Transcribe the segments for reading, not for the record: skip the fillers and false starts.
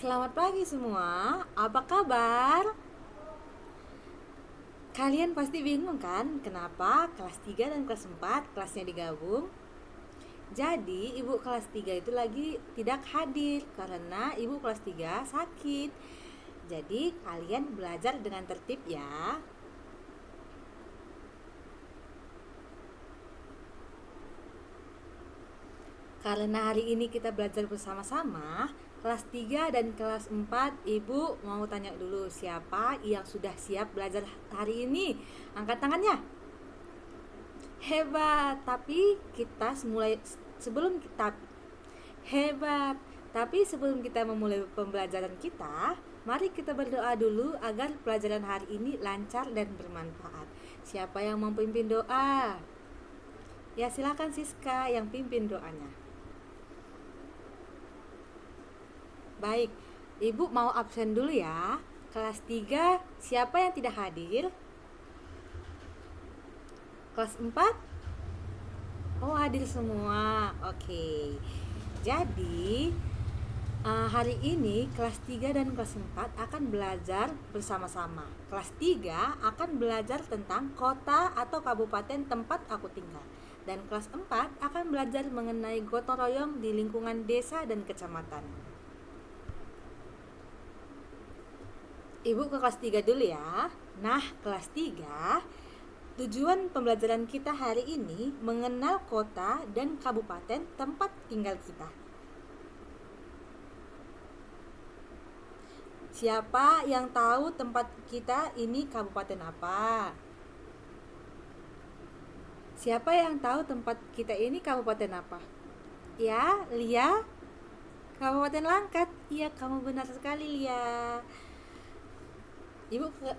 Selamat pagi semua, apa kabar? Kalian pasti bingung kan kenapa kelas 3 dan kelas 4 kelasnya digabung? Jadi ibu kelas 3 itu lagi tidak hadir karena ibu kelas 3 sakit. Jadi kalian belajar dengan tertib ya. Karena hari ini kita belajar bersama-sama, kelas 3 dan kelas 4, Ibu mau tanya dulu siapa yang sudah siap belajar hari ini? Angkat tangannya. Hebat, tapi kita sebelum kita hebat. Tapi sebelum kita memulai pembelajaran kita, mari kita berdoa dulu agar pelajaran hari ini lancar dan bermanfaat. Siapa yang mau pimpin doa? Ya, silakan Siska yang pimpin doanya. Baik, Ibu mau absen dulu ya. Kelas 3, siapa yang tidak hadir? Kelas 4? Oh, hadir semua. Oke. Jadi, hari ini kelas 3 dan kelas 4 akan belajar bersama-sama. Kelas 3 akan belajar tentang kota atau kabupaten tempat aku tinggal. Dan kelas 4 akan belajar mengenai gotong royong di lingkungan desa dan kecamatan. Ibu ke kelas 3 dulu ya. Nah, kelas 3, tujuan pembelajaran kita hari ini mengenal kota dan kabupaten tempat tinggal kita. Siapa yang tahu tempat kita ini kabupaten apa? Siapa yang tahu tempat kita ini kabupaten apa? Ya, Lia? Kabupaten Langkat. Iya, kamu benar sekali, Lia. Ibu ke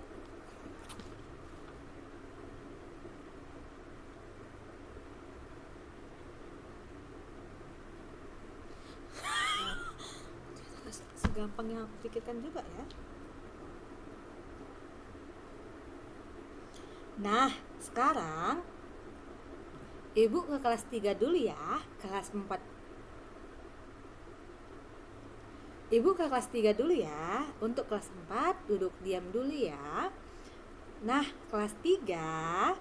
segampang yang aku pikirkan juga ya. Nah, sekarang Ibu ke kelas 3 dulu ya. Kelas 4. Ibu ke kelas 3 dulu ya. Untuk kelas 4 duduk diam dulu ya. Nah, kelas 3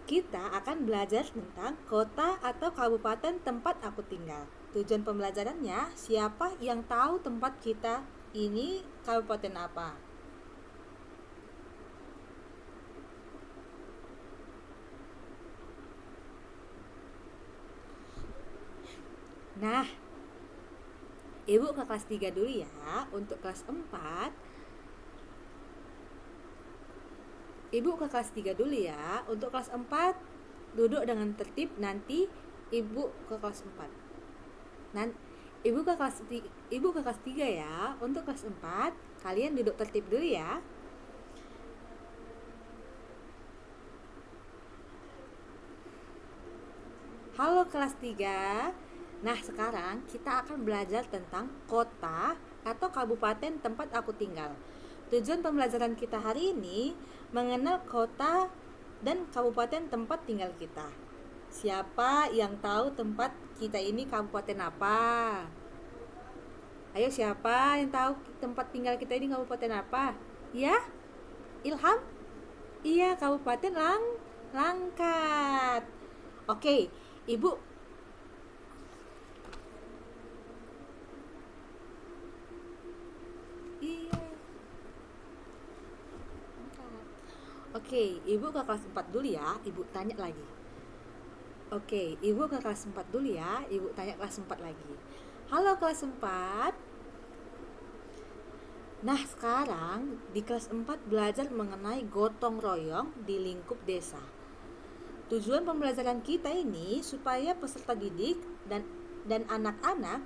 kita akan belajar tentang kota atau kabupaten tempat aku tinggal. Tujuan pembelajarannya, siapa yang tahu tempat kita ini kabupaten apa? Nah, Ibu ke kelas 3 dulu ya. Untuk kelas 4, Ibu ke kelas 3 dulu ya. Untuk kelas 4 duduk dengan tertib, nanti Ibu ke kelas 4. Ibu ke kelas 3 ya. Untuk kelas 4 kalian duduk tertib dulu ya. Halo kelas 3. Nah, sekarang kita akan belajar tentang kota atau kabupaten tempat aku tinggal. Tujuan pembelajaran kita hari ini mengenal kota dan kabupaten tempat tinggal kita. Siapa yang tahu tempat kita ini kabupaten apa? Ayo, siapa yang tahu tempat tinggal kita ini kabupaten apa? Ya? Ilham? Iya, Kabupaten Langkat. Oke, Ibu. Iya. Oke, Ibu ke kelas 4 dulu ya. Ibu tanya lagi. Oke, Ibu ke kelas 4 dulu ya. Ibu tanya kelas 4 lagi. Halo kelas 4. Nah, sekarang di kelas 4 belajar mengenai gotong royong di lingkup desa. Tujuan pembelajaran kita ini supaya peserta didik dan anak-anak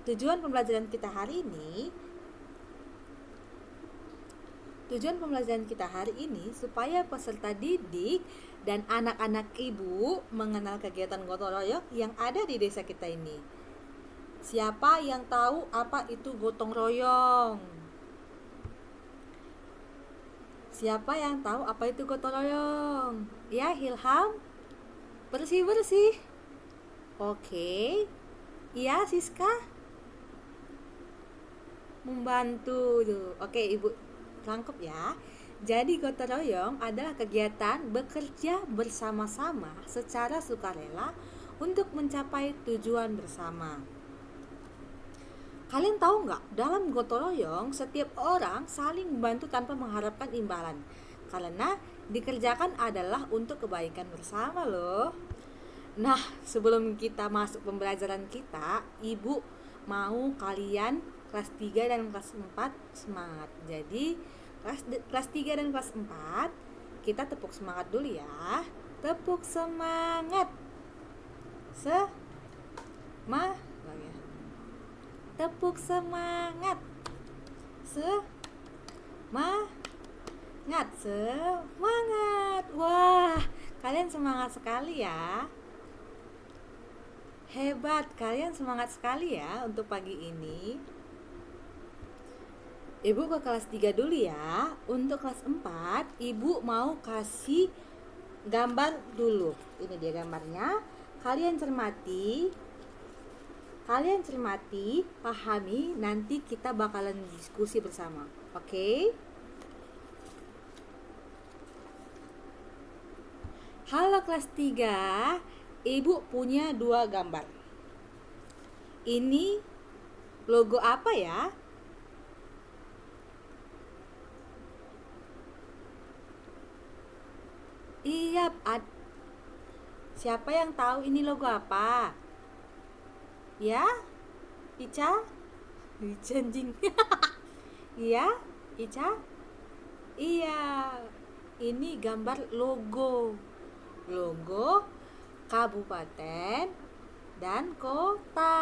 tujuan pembelajaran kita hari ini Tujuan pembelajaran kita hari ini supaya peserta didik dan anak-anak Ibu mengenal kegiatan gotong royong yang ada di desa kita ini. Siapa yang tahu apa itu gotong royong? Siapa yang tahu apa itu gotong royong? Ya, Hilham? Bersih-bersih. Oke. Iya, Siska membantu tuh. Oke, Ibu tangkap ya. Jadi gotong royong adalah kegiatan bekerja bersama-sama secara sukarela untuk mencapai tujuan bersama. Kalian tahu nggak, dalam gotong royong setiap orang saling membantu tanpa mengharapkan imbalan. Karena dikerjakan adalah untuk kebaikan bersama loh. Nah, sebelum kita masuk pembelajaran kita, Ibu mau kalian kelas 3 dan kelas 4 semangat. Jadi, kelas 3 dan kelas 4 kita tepuk semangat dulu ya. Tepuk semangat. Tepuk semangat. Semangat. Wah, kalian semangat sekali ya. Hebat, kalian semangat sekali ya untuk pagi ini. Ibu ke kelas 3 dulu ya. Untuk kelas 4, Ibu mau kasih gambar dulu. Ini dia gambarnya. Kalian cermati, pahami, nanti kita bakalan diskusi bersama. Oke? Halo kelas 3. Ibu punya 2 gambar. Ini logo apa ya? Iya, siapa yang tahu ini logo apa? Ya? Ica? Ica anjing. Iya? Ica? Iya. Ini gambar logo kabupaten dan kota.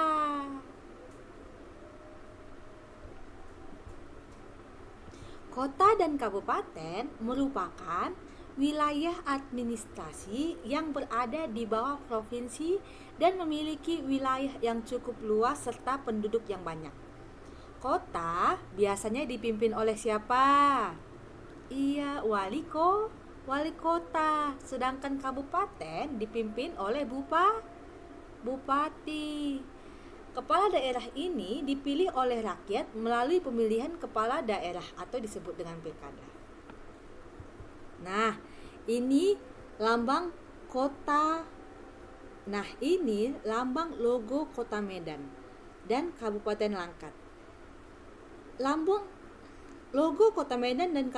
Kota dan kabupaten merupakan wilayah administrasi yang berada di bawah provinsi dan memiliki wilayah yang cukup luas serta penduduk yang banyak. Kota biasanya dipimpin oleh siapa? Iya, wali kota. Sedangkan kabupaten dipimpin oleh bupati. Kepala daerah ini dipilih oleh rakyat melalui pemilihan kepala daerah atau disebut dengan pilkada. Nah, ini lambang kota. Nah, ini lambang logo Kota Medan dan Kabupaten Langkat. Logo Kota Medan dan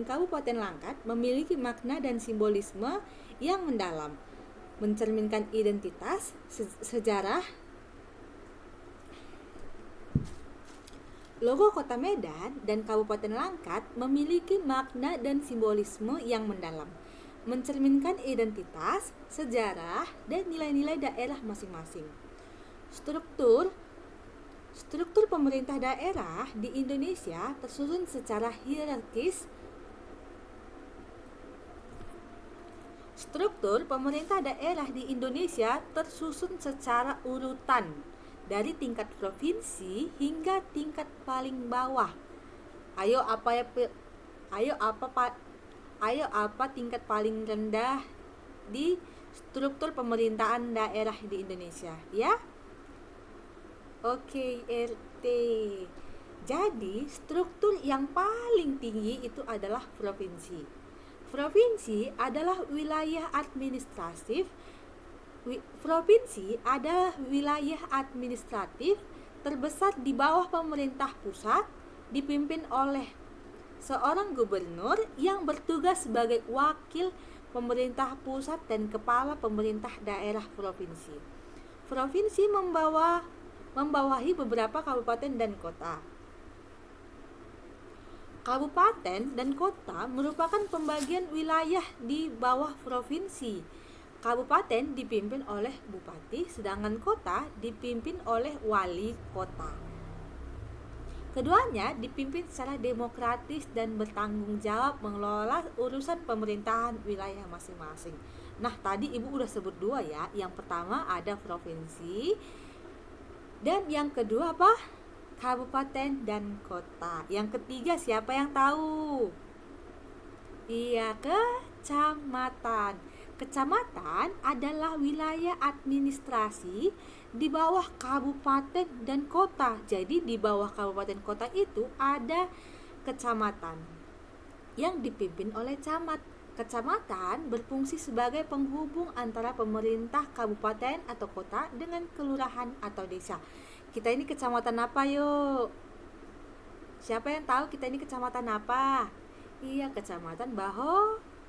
Kabupaten Langkat memiliki makna dan simbolisme yang mendalam, mencerminkan identitas, sejarah. Logo Kota Medan dan Kabupaten Langkat memiliki makna dan simbolisme yang mendalam, mencerminkan identitas, sejarah, dan nilai-nilai daerah masing-masing. Struktur pemerintah daerah di Indonesia tersusun secara hierarkis. Struktur pemerintah daerah di Indonesia tersusun secara urutan dari tingkat provinsi hingga tingkat paling bawah. Ayo apa tingkat paling rendah di struktur pemerintahan daerah di Indonesia, ya? Oke, RT. Jadi, struktur yang paling tinggi itu adalah provinsi. Provinsi adalah wilayah administratif. Provinsi adalah wilayah administratif terbesar di bawah pemerintah pusat, dipimpin oleh seorang gubernur yang bertugas sebagai wakil pemerintah pusat dan kepala pemerintah daerah provinsi. Provinsi membawahi beberapa kabupaten dan kota. Kabupaten dan kota merupakan pembagian wilayah di bawah provinsi. Kabupaten dipimpin oleh bupati, sedangkan kota dipimpin oleh wali kota. Keduanya dipimpin secara demokratis dan bertanggung jawab mengelola urusan pemerintahan wilayah masing-masing. Nah, tadi Ibu udah sebut 2 ya. Yang pertama ada provinsi, dan yang kedua apa? Kabupaten dan kota. Yang ketiga siapa yang tahu? Iya, kecamatan. Kecamatan adalah wilayah administrasi di bawah kabupaten dan kota. Jadi di bawah kabupaten kota itu ada kecamatan yang dipimpin oleh camat. Kecamatan berfungsi sebagai penghubung antara pemerintah kabupaten atau kota dengan kelurahan atau desa. Kita ini kecamatan apa yuk? Siapa yang tahu kita ini kecamatan apa? Iya, kecamatan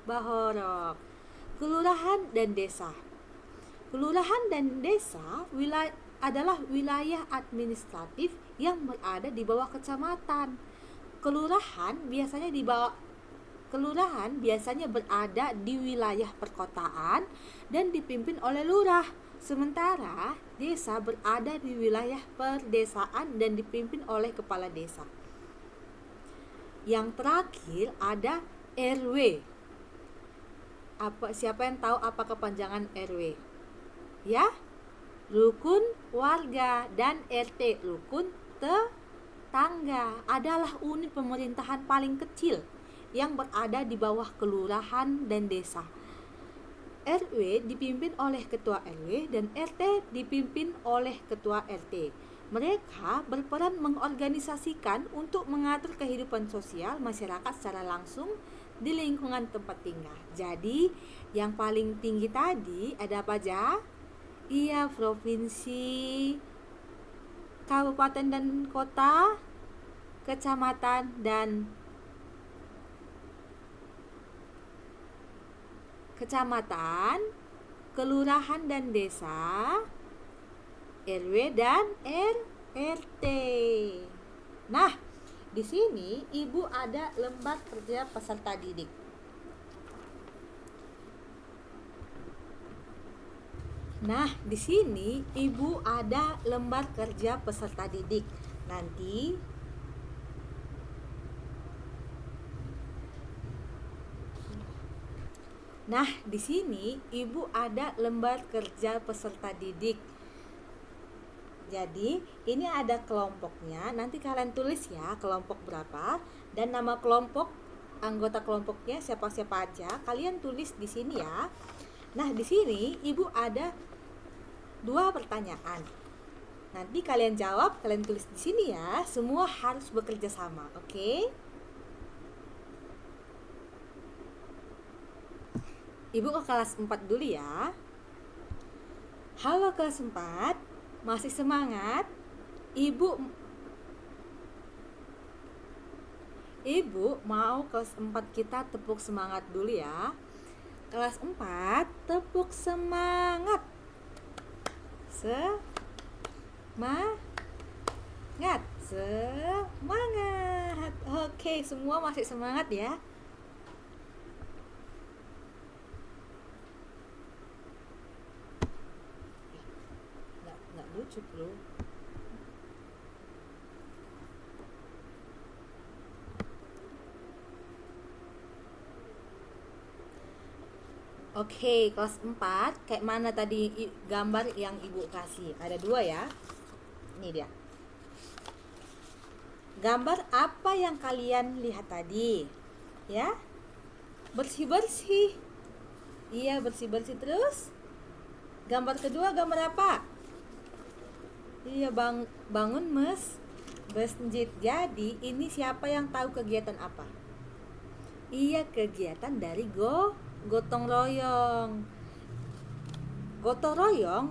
Bahorok. Kelurahan dan desa. Kelurahan dan desa adalah wilayah administratif yang berada di bawah kecamatan. Kelurahan biasanya berada di wilayah perkotaan dan dipimpin oleh lurah. Sementara desa berada di wilayah perdesaan dan dipimpin oleh kepala desa. Yang terakhir ada RW. Siapa yang tahu apa kepanjangan RW? Ya, rukun warga, dan RT, rukun tetangga, adalah unit pemerintahan paling kecil yang berada di bawah kelurahan dan desa. RW dipimpin oleh ketua RW dan RT dipimpin oleh ketua RT. Mereka berperan mengorganisasikan untuk mengatur kehidupan sosial masyarakat secara langsung di lingkungan tempat tinggal. Jadi, yang paling tinggi tadi ada apa aja? Iya, provinsi, kabupaten dan kota, kecamatan dan kelurahan dan desa, RW dan RT. Nah, di sini Ibu ada lembar kerja peserta didik. Nah, di sini Ibu ada lembar kerja peserta didik. Nah, di sini Ibu ada lembar kerja peserta didik. Jadi, ini ada kelompoknya. Nanti kalian tulis ya kelompok berapa dan nama kelompok, anggota kelompoknya siapa-siapa aja. Kalian tulis di sini ya. Nah, di sini Ibu ada 2 pertanyaan. Nanti kalian jawab, kalian tulis di sini ya. Semua harus bekerja sama, oke? Ibu ke kelas 4 dulu ya. Halo kelas 4, masih semangat? Ibu mau kelas 4 kita tepuk semangat dulu ya. Kelas 4, tepuk semangat. Semangat. Oke, semua masih semangat ya. Nggak lucu bro. Oke, kelas 4, kayak mana tadi gambar yang Ibu kasih? Ada 2 ya. Ini dia. Gambar apa yang kalian lihat tadi? Ya? Bersih-bersih. Iya, bersih-bersih terus. Gambar kedua gambar apa? Iya, bangun masjid. Jadi, ini siapa yang tahu kegiatan apa? Iya, kegiatan dari gotong royong. Gotong royong.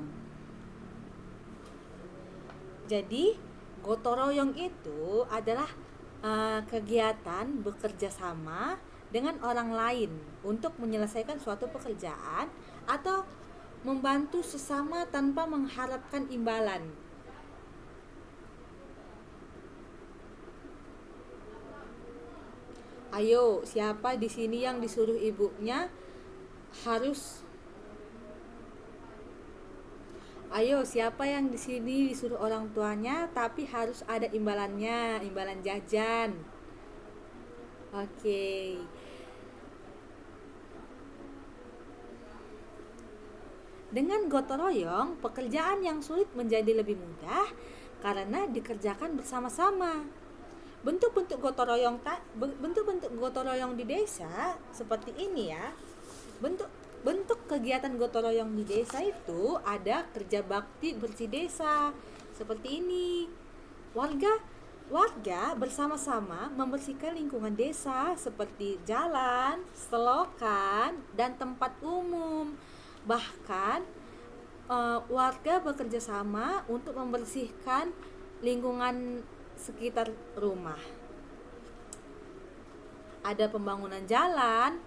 Jadi, gotong royong itu adalah kegiatan bekerja sama dengan orang lain untuk menyelesaikan suatu pekerjaan atau membantu sesama tanpa mengharapkan imbalan. Ayo, siapa di sini yang disuruh ibunya harus? Ayo, siapa yang di sini disuruh orang tuanya tapi harus ada imbalannya, imbalan jajan? Oke. Dengan gotong royong, pekerjaan yang sulit menjadi lebih mudah karena dikerjakan bersama-sama. Bentuk-bentuk gotong royong di desa seperti ini ya. Bentuk bentuk kegiatan gotong royong di desa itu ada kerja bakti bersih desa. Seperti ini. Warga warga bersama-sama membersihkan lingkungan desa seperti jalan, selokan, dan tempat umum. Bahkan warga bekerja sama untuk membersihkan lingkungan sekitar rumah. Ada pembangunan jalan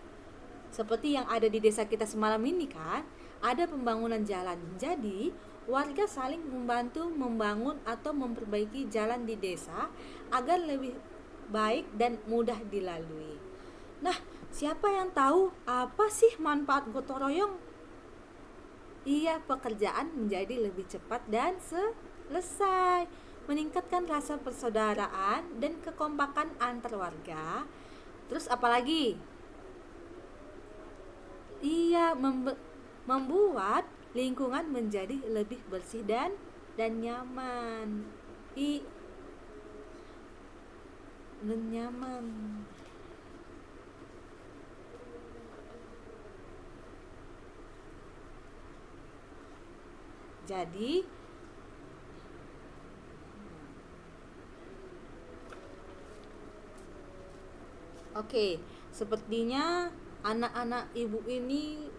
seperti yang ada di desa kita semalam ini kan, ada pembangunan jalan. Jadi warga saling membantu membangun atau memperbaiki jalan di desa agar lebih baik dan mudah dilalui. Nah, siapa yang tahu apa sih manfaat gotong royong? Iya, pekerjaan menjadi lebih cepat dan selesai, meningkatkan rasa persaudaraan dan kekompakan antar warga. Terus apalagi? Iya, membuat lingkungan menjadi lebih bersih dan nyaman. Dan nyaman. Jadi oke, sepertinya anak-anak ibu ini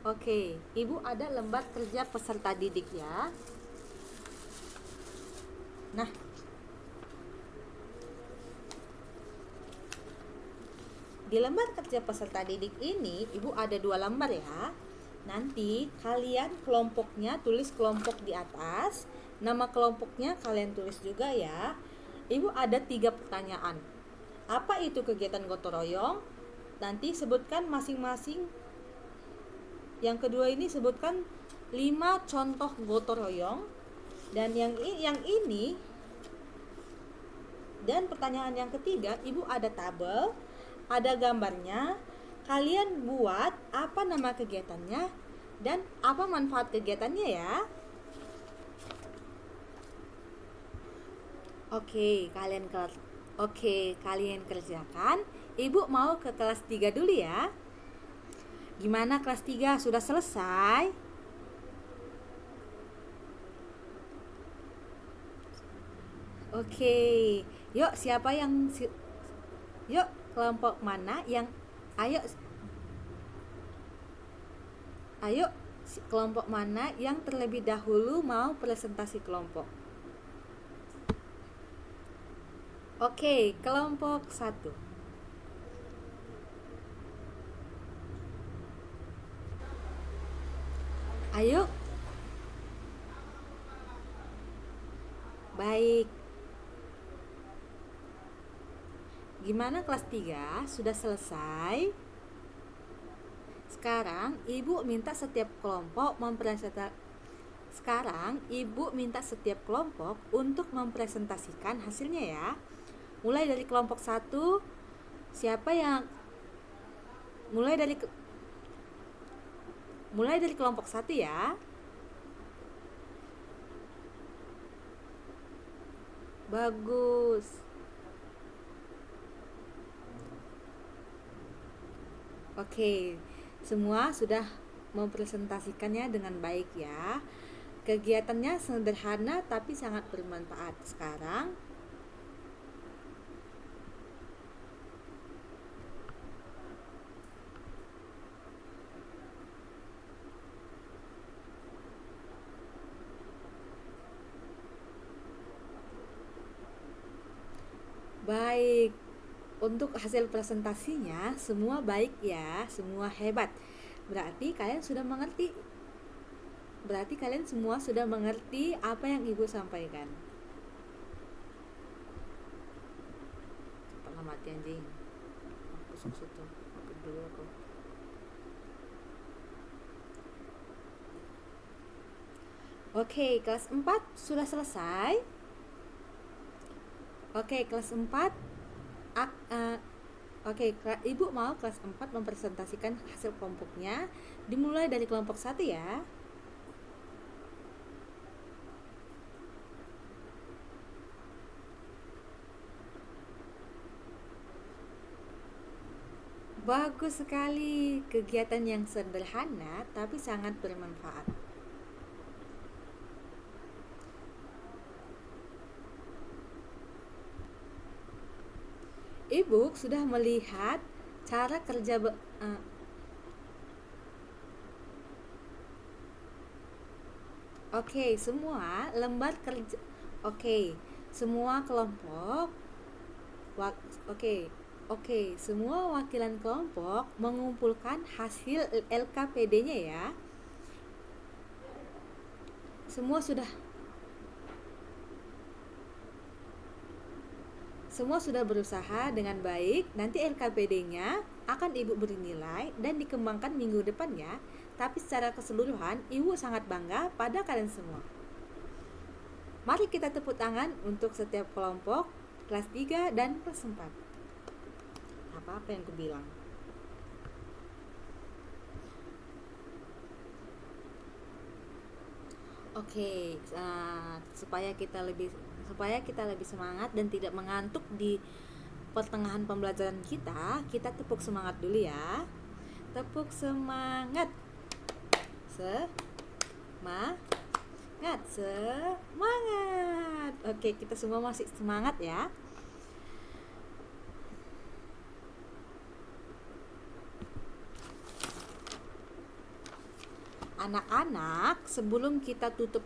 oke, ibu ada lembar kerja peserta didik ya. Nah, di lembar kerja peserta didik ini ibu ada 2 lembar ya. Nanti kalian kelompoknya tulis kelompok di atas, nama kelompoknya kalian tulis juga ya. Ibu ada 3 pertanyaan. Apa itu kegiatan gotong royong? Nanti sebutkan masing-masing. Yang kedua ini sebutkan 5 contoh gotong royong. Dan yang ini dan pertanyaan yang ketiga, ibu ada tabel, ada gambarnya. Kalian buat apa nama kegiatannya dan apa manfaat kegiatannya ya. Oke, kalian kerjakan. Ibu mau ke kelas 3 dulu ya. Gimana kelas 3? Sudah selesai? Oke. Yuk, yuk, kelompok mana yang Ayo, kelompok mana yang terlebih dahulu mau presentasi kelompok? Oke, kelompok 1. Ayo. Baik. Gimana kelas 3? Sudah selesai? Sekarang ibu minta setiap kelompok untuk mempresentasikan hasilnya ya. Mulai dari kelompok 1, mulai dari kelompok 1 ya. Bagus. Oke, semua sudah mempresentasikannya dengan baik ya. Kegiatannya sederhana tapi sangat bermanfaat. Sekarang baik. Untuk hasil presentasinya semua baik ya, semua hebat. Berarti kalian semua sudah mengerti apa yang ibu sampaikan. Cepat mati anjing. Oke, kelas 4 sudah selesai. Oke, kelas 4 ibu mau kelas 4 mempresentasikan hasil kelompoknya. Dimulai dari kelompok 1 ya. Bagus sekali, kegiatan yang sederhana tapi sangat bermanfaat. Ibu sudah melihat cara kerja Oke, semua lembar kerja. Oke, semua kelompok. Oke, oke, semua wakilan kelompok mengumpulkan hasil LKPD-nya ya. Semua sudah Semua sudah berusaha dengan baik. Nanti LKPD-nya akan Ibu beri nilai dan dikembangkan minggu depannya. Tapi secara keseluruhan, Ibu sangat bangga pada kalian semua. Mari kita tepuk tangan untuk setiap kelompok kelas 3 dan kelas 4. Apa-apa yang kubilang. Oke, supaya kita lebih semangat dan tidak mengantuk di pertengahan pembelajaran kita tepuk semangat dulu ya. Tepuk semangat. Semangat. Oke, kita semua masih semangat ya. Anak-anak, sebelum kita tutup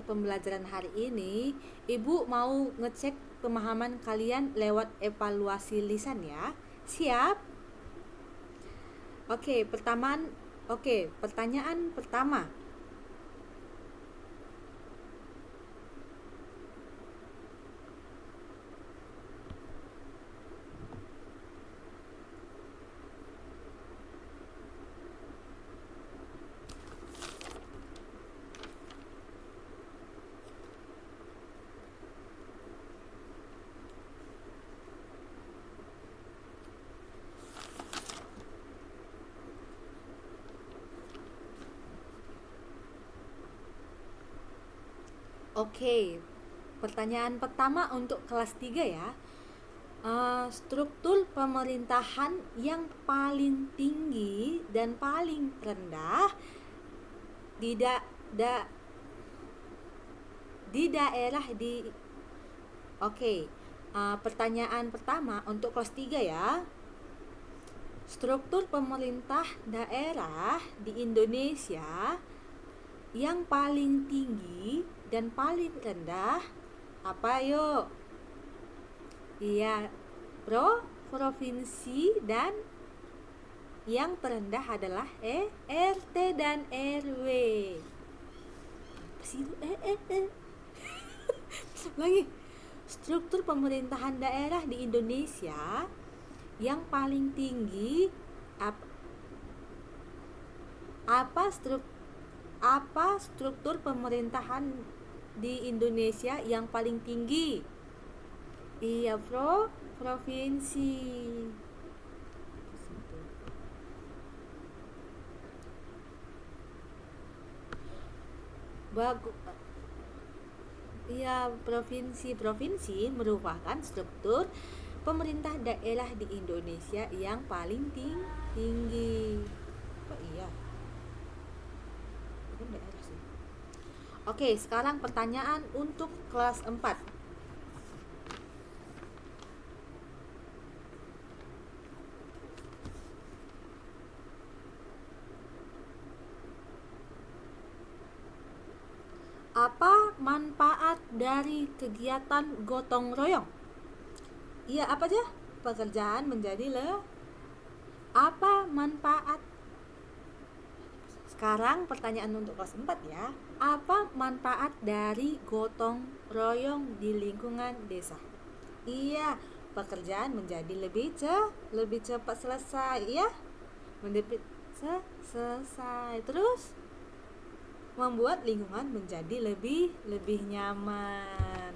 pembelajaran hari ini, Ibu mau ngecek pemahaman kalian lewat evaluasi lisan ya. Siap? Oke, pertanyaan pertama. Oke, pertanyaan pertama untuk kelas 3 ya. Struktur pemerintahan yang paling tinggi dan paling rendah di daerah di Oke, pertanyaan pertama untuk kelas 3 ya. Struktur pemerintah daerah di Indonesia yang paling tinggi dan paling rendah apa yuk? Iya, provinsi, dan yang terendah adalah RT dan RW. Lagi, struktur pemerintahan daerah di Indonesia yang paling tinggi apa struktur pemerintahan di Indonesia yang paling tinggi? Iya, provinsi. Bagus. Iya, provinsi merupakan struktur pemerintah daerah di Indonesia yang paling tinggi. Oh iya. Bukan daerah sih. Oke, sekarang pertanyaan untuk kelas 4. Apa manfaat dari kegiatan gotong royong? Iya, apa aja? Pekerjaan menjadi apa manfaat? Sekarang pertanyaan untuk kelas 4 ya. Apa manfaat dari gotong royong di lingkungan desa? Iya, pekerjaan menjadi lebih cepat selesai ya. Selesai. Terus membuat lingkungan menjadi lebih nyaman.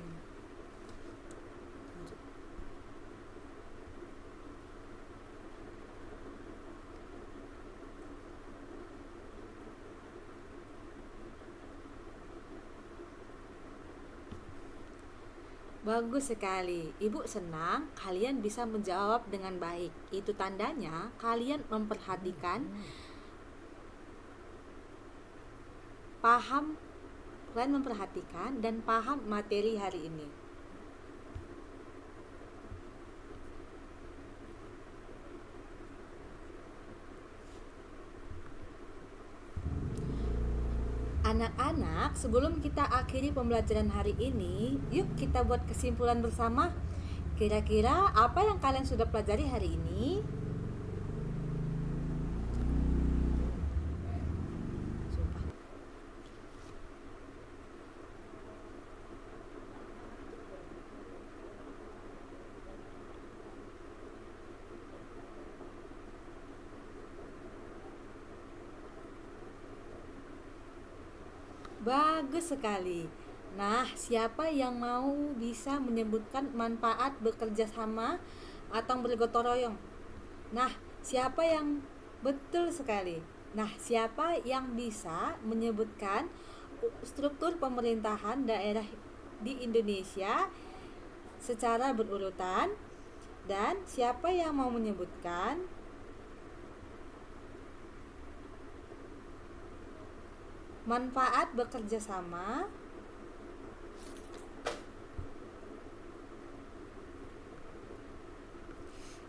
Bagus sekali. Ibu senang kalian bisa menjawab dengan baik. Itu tandanya kalian memperhatikan, paham, kalian memperhatikan dan paham materi hari ini. Anak-anak, sebelum kita akhiri pembelajaran hari ini, yuk kita buat kesimpulan bersama. Kira-kira apa yang kalian sudah pelajari hari ini? Bagus sekali. Nah, siapa yang mau bisa menyebutkan manfaat bekerja sama atau bergotong royong? Nah, siapa yang betul sekali? Nah, siapa yang bisa menyebutkan struktur pemerintahan daerah di Indonesia secara berurutan? Dan siapa yang mau menyebutkan manfaat bekerja sama?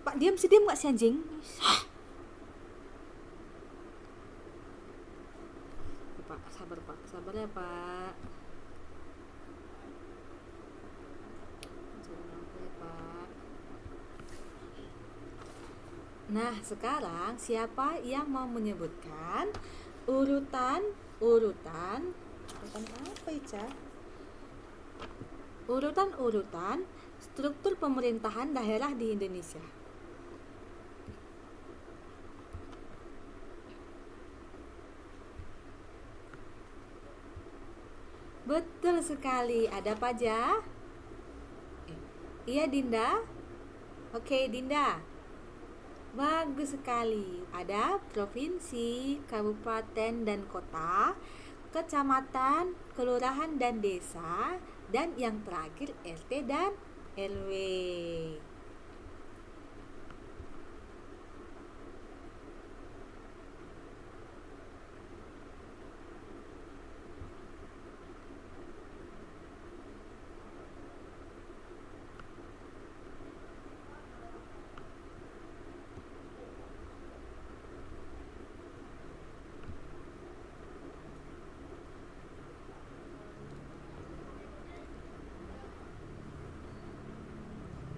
Pak, diam sih, diam gak sih anjing? Pak, sabar Pak, sabar ya Pak. Nah, sekarang siapa yang mau menyebutkan urutan apa Ica? Urutan struktur pemerintahan daerah di Indonesia. Betul sekali. Ada apa aja? Iya Dinda. Oke Dinda. Bagus sekali. Ada provinsi, kabupaten dan kota, kecamatan, kelurahan dan desa, dan yang terakhir RT dan RW.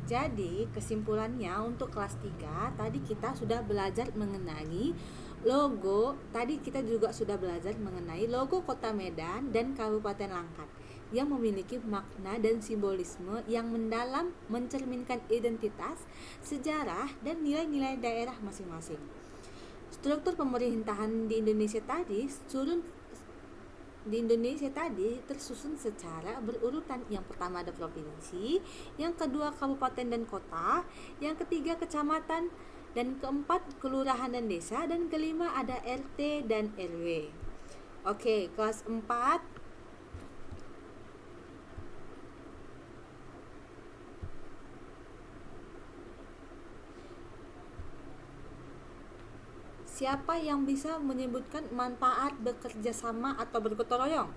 Jadi kesimpulannya untuk kelas 3 tadi kita sudah belajar mengenai logo. Tadi kita juga sudah belajar mengenai logo Kota Medan dan Kabupaten Langkat yang memiliki makna dan simbolisme yang mendalam, mencerminkan identitas, sejarah dan nilai-nilai daerah masing-masing. Struktur pemerintahan di Indonesia tadi tersusun secara berurutan. Yang pertama ada provinsi, yang kedua kabupaten dan kota, yang ketiga kecamatan, dan keempat kelurahan dan desa, dan kelima ada RT dan RW. Oke, kelas 4. Siapa yang bisa menyebutkan manfaat bekerja sama atau bergotong royong?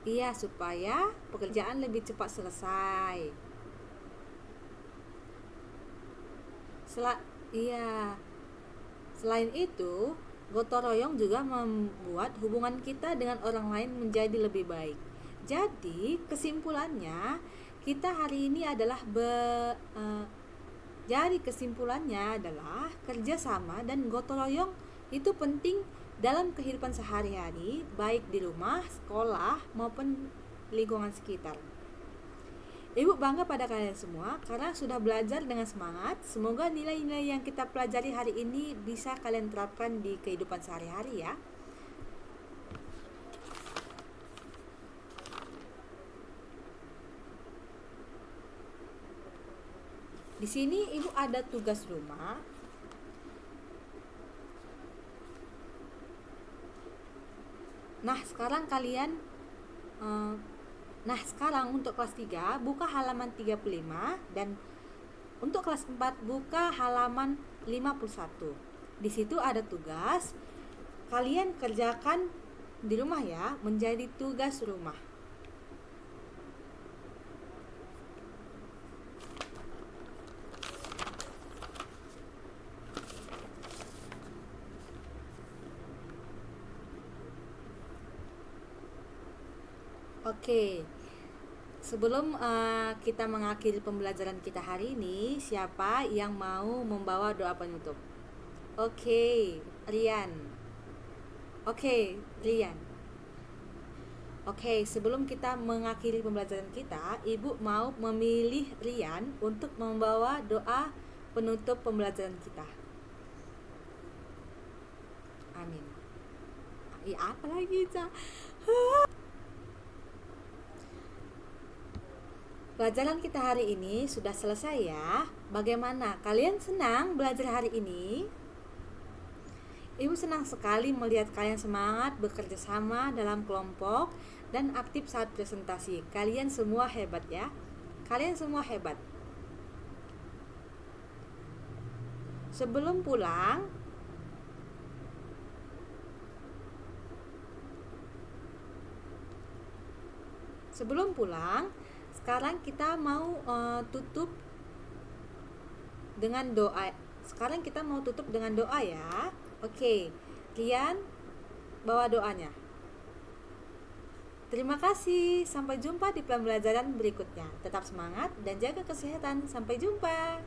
Iya, supaya pekerjaan lebih cepat selesai. Iya. Selain itu, gotong royong juga membuat hubungan kita dengan orang lain menjadi lebih baik. Jadi, kesimpulannya kita hari ini adalah Jadi kesimpulannya adalah kerjasama dan gotong royong itu penting dalam kehidupan sehari-hari, baik di rumah, sekolah, maupun lingkungan sekitar. Ibu bangga pada kalian semua karena sudah belajar dengan semangat. Semoga nilai-nilai yang kita pelajari hari ini bisa kalian terapkan di kehidupan sehari-hari ya. Di sini ibu ada tugas rumah. Nah, sekarang kalian Nah, sekarang untuk kelas 3 buka halaman 35 dan untuk kelas 4 buka halaman 51. Di situ ada tugas. Kalian kerjakan di rumah ya, menjadi tugas rumah. Oke. Sebelum kita mengakhiri pembelajaran kita hari ini, siapa yang mau membawa doa penutup? Oke, Rian. Oke, Rian. Oke, sebelum kita mengakhiri pembelajaran kita, Ibu mau memilih Rian untuk membawa doa penutup pembelajaran kita. Amin. Ya, apa lagi, Ca? Pelajaran kita hari ini sudah selesai ya. Bagaimana? Kalian senang belajar hari ini? Ibu senang sekali melihat kalian semangat bekerja sama dalam kelompok dan aktif saat presentasi. Kalian semua hebat ya. Kalian semua hebat. Sebelum pulang, sekarang kita mau tutup dengan doa. Sekarang kita mau tutup dengan doa ya. Oke, Rian bawa doanya. Terima kasih. Sampai jumpa di pembelajaran berikutnya. Tetap semangat dan jaga kesehatan. Sampai jumpa.